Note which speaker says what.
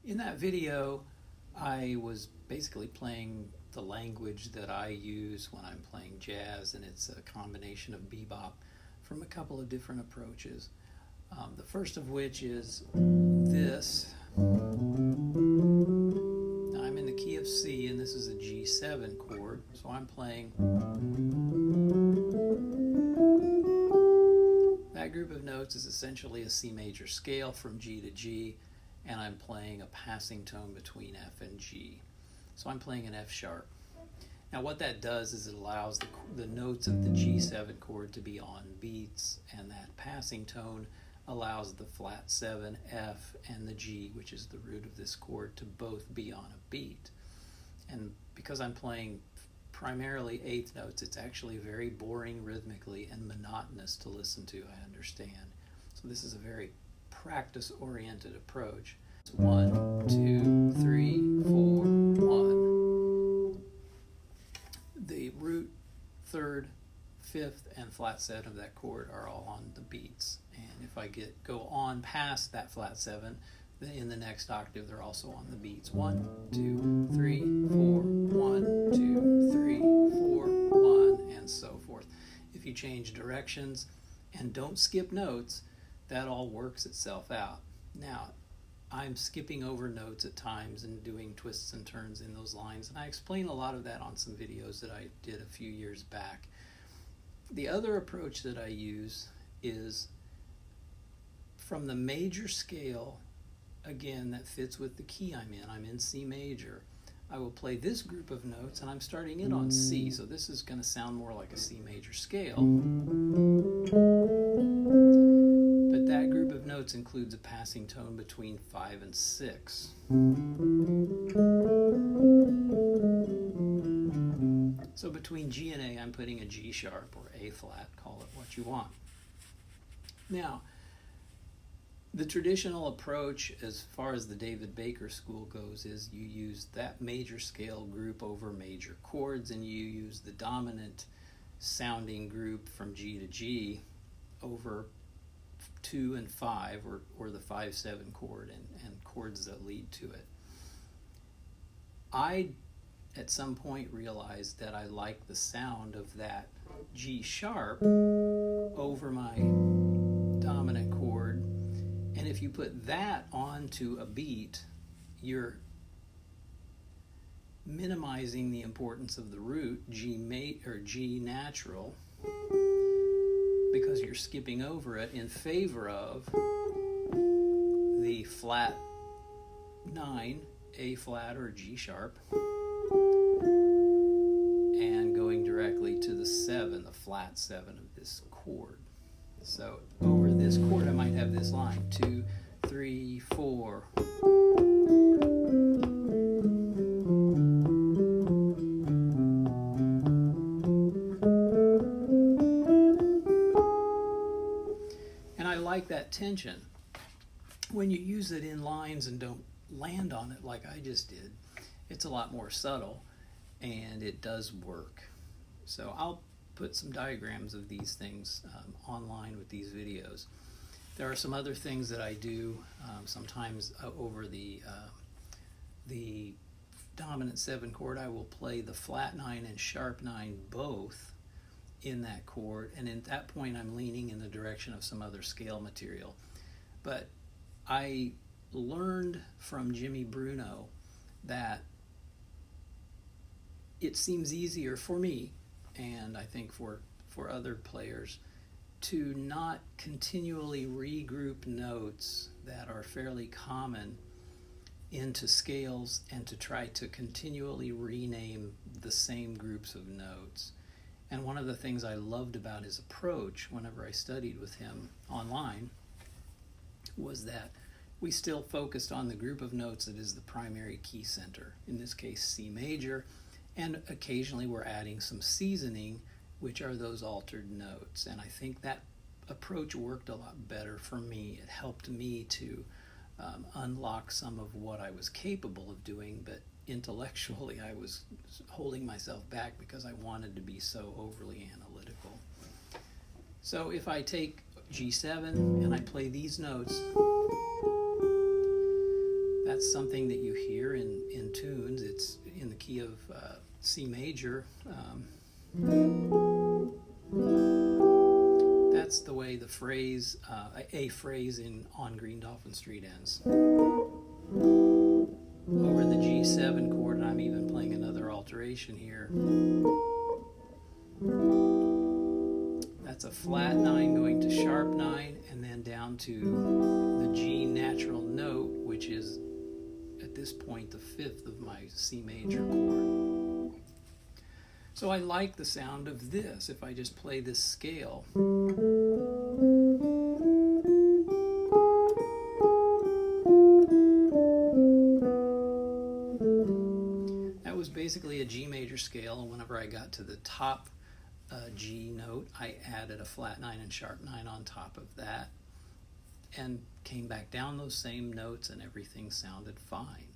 Speaker 1: In that video, I was basically playing the language that I use when I'm playing jazz, and it's a combination of bebop from a couple of different approaches. The first of which is this. Now I'm in the key of C, and this is a G7 chord, so I'm playing that group of notes is essentially a C major scale from G to G, and I'm playing a passing tone between F and G. So I'm playing an F sharp. Now what that does is it allows the notes of the G7 chord to be on beats, and that passing tone allows the flat 7, F, and the G, which is the root of this chord, to both be on a beat. And because I'm playing primarily eighth notes, it's actually very boring rhythmically and monotonous to listen to, I understand. So this is a very practice-oriented approach. It's 1, 2, 3, 4, 1. The root, third, fifth, and flat 7 of that chord are all on the beats. And if I go on past that flat 7, then in the next octave they're also on the beats. 1, 2, 3, 4, 1, 2, 3, 4, 1, and so forth. If you change directions and don't skip notes, that all works itself out. Now, I'm skipping over notes at times and doing twists and turns in those lines, and I explain a lot of that on some videos that I did a few years back. The other approach that I use is from the major scale, again, that fits with the key I'm in. I'm in C major. I will play this group of notes, and I'm starting it on C, so this is going to sound more like a C major scale. But that group of notes includes a passing tone between 5 and 6. So between G and A, I'm putting a G sharp or A flat, call it what you want. Now, the traditional approach as far as the David Baker school goes is you use that major scale group over major chords, and you use the dominant sounding group from G to G over 2 and 5, or the 5-7 chord and chords that lead to it. I at some point realized that I like the sound of that G sharp over my dominant chord, and if you put that onto a beat, you're minimizing the importance of the root G natural, because you're skipping over it in favor of the flat 9, A flat or G sharp, and going directly to the 7, the flat 7 of this chord. So over this chord I might have this line, 2, 3, 4. And I like that tension. When you use it in lines and don't land on it like I just did, It's a lot more subtle, and it does work. So I'll put some diagrams of these things online with these videos. There are some other things that I do sometimes over the dominant 7 chord. I will play the flat 9 and sharp 9 both in that chord, and at that point I'm leaning in the direction of some other scale material. But I learned from Jimmy Bruno that it seems easier for me, and I think for other players, to not continually regroup notes that are fairly common into scales and to try to continually rename the same groups of notes. And one of the things I loved about his approach whenever I studied with him online was that we still focused on the group of notes that is the primary key center, in this case C major, and occasionally we're adding some seasoning, which are those altered notes. And I think that approach worked a lot better for me. It helped me to unlock some of what I was capable of doing, but intellectually I was holding myself back because I wanted to be so overly analytical. So if I take G7 and I play these notes, that's something that you hear in tunes. It's in the key of C major. That's the way the phrase, a phrase in On Green Dolphin Street ends. Over the G7 chord, and I'm even playing another alteration here. That's a flat 9 going to sharp 9, and then down to the G natural note, which is at this point the 5th of my C major chord. So I like the sound of this if I just play this scale. That was basically a G major scale, and whenever I got to the top G note, I added a flat 9 and sharp 9 on top of that, and came back down those same notes, and everything sounded fine.